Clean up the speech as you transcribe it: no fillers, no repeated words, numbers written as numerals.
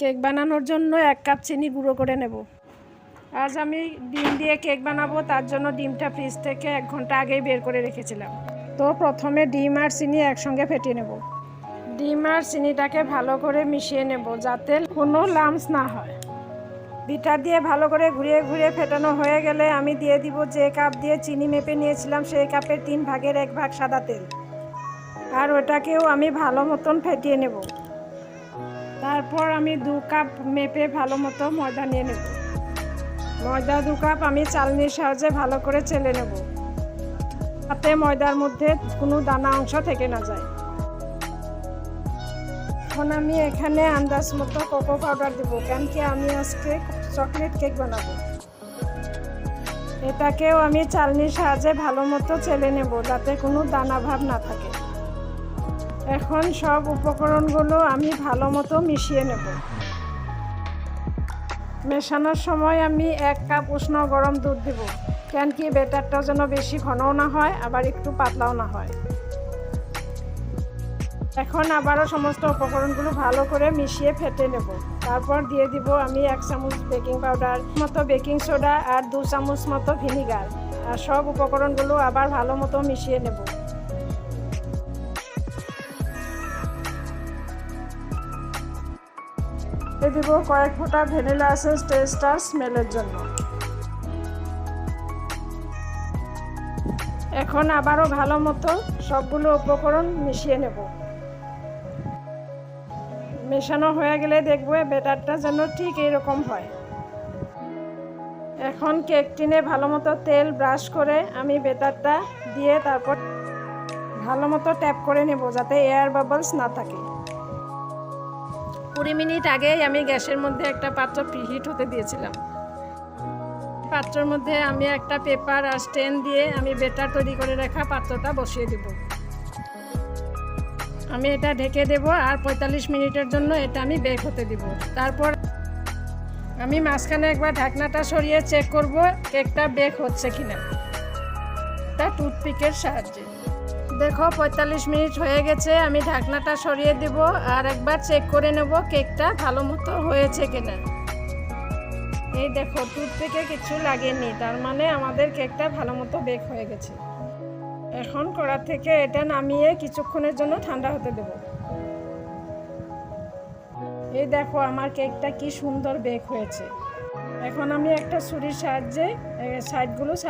Cake বানানোর জন্য 1 cup চিনি গুঁড়ো করে নেব। আজ আমি ডিম দিয়ে কেক বানাবো, তার জন্য ডিমটা ফ্রিজ থেকে 1 ঘন্টা আগেই বের করে রেখেছিলাম। তো প্রথমে ডিম আর চিনি একসঙ্গে ফেটিয়ে নেব। ডিম আর চিনিটাকে ভালো করে মিশিয়ে নেব যাতে কোনো লাম্পস না হয়। বিটার দিয়ে ভালো করে ঘুরিয়ে ঘুরিয়ে ফেটানো হয়ে গেলে আমি দিয়ে দিব যে কাপ দিয়ে চিনি মেপে নিয়েছিলাম সেই কাপের 3 ভাগের 1 ভাগ সাদা তেল, আর ওটাকেও আমি ভালো মতন ফেটিয়ে নেব। তারপর আমি 2 কাপ মেপে ভালো মতো ময়দা নিয়ে নেব। ময়দা 2 কাপ আমি চালনির সাহায্যে ভালো করে চেলে নেব যাতে ময়দার মধ্যে কোনো দানা অংশ থেকে না যায়। এখন আমি এখানে আন্দাজ মতো কোকো পাউডার দেবো, কেন কি আমি আজকে চকলেট কেক বানাবো। এটাকেও আমি চালনির সাহায্যে ভালো মতো চেলে নেব যাতে কোনো দানা ভাব না থাকে। এখন সব উপকরণগুলো আমি ভালো মতো মিশিয়ে নেব। মেশানোর সময় আমি 1 কাপ উষ্ণ গরম দুধ দেব, কেন কি ব্যাটারটা যেন বেশি ঘনও না হয় আবার একটু পাতলাও না হয়। এখন আবারও সমস্ত উপকরণগুলো ভালো করে মিশিয়ে ফেটে নেব। তারপর দিয়ে দিব আমি 1 চামচ বেকিং পাউডার মতো বেকিং সোডা আর 2 চামচ মতো ভিনিগার, আর সব উপকরণগুলো আবার ভালো মতো মিশিয়ে নেব। দিয়ে দিব কয়েক ফোঁটা ভ্যানিলা এসেন্স টেস্ট আর স্মেলের জন্য। এখন আবারও ভালো মতো সবগুলো উপকরণ মিশিয়ে নেব। মেশানো হয়ে গেলে দেখবো ব্যাটারটা যেন ঠিক এইরকম হয়। এখন কেক টিনে ভালো মতো তেল ব্রাশ করে আমি ব্যাটারটা দিয়ে তারপর ভালো মতো ট্যাপ করে নেব যাতে এয়ার বাবলস না থাকে। 20 মিনিট আগেই আমি গ্যাসের মধ্যে একটা পাত্র প্রিহিট হতে দিয়েছিলাম। পাত্রের মধ্যে আমি একটা পেপার আর স্ট্যান্ড দিয়ে আমি ব্যাটার তৈরি করে রাখা পাত্রটা বসিয়ে দেব। আমি এটা ঢেকে দেব আর 45 মিনিটের জন্য এটা আমি বেক হতে দেব। তারপর আমি মাঝখানে একবার ঢাকনাটা সরিয়ে চেক করব কেকটা বেক হচ্ছে কিনা, এটা টুথপিকের সাহায্যে। দেখো 45 মিনিট হয়ে গেছে, আমি ঢাকনাটা সরিয়ে দেব আর একবার চেক করে নেব কেকটা ভালো মতো হয়েছে কিনা। এই দেখো টুথপিকে কিছু লাগেনি, তার মানে আমাদের কেকটা ভালো মতো বেক হয়ে গেছে। এখন কড়া থেকে এটা নামিয়ে কিছুক্ষণের জন্য ঠান্ডা হতে দেব। এই দেখো আমার কেকটা কি সুন্দর বেক হয়েছে। এখন আমি একটা ছুরির সাহায্যে সাইডগুলো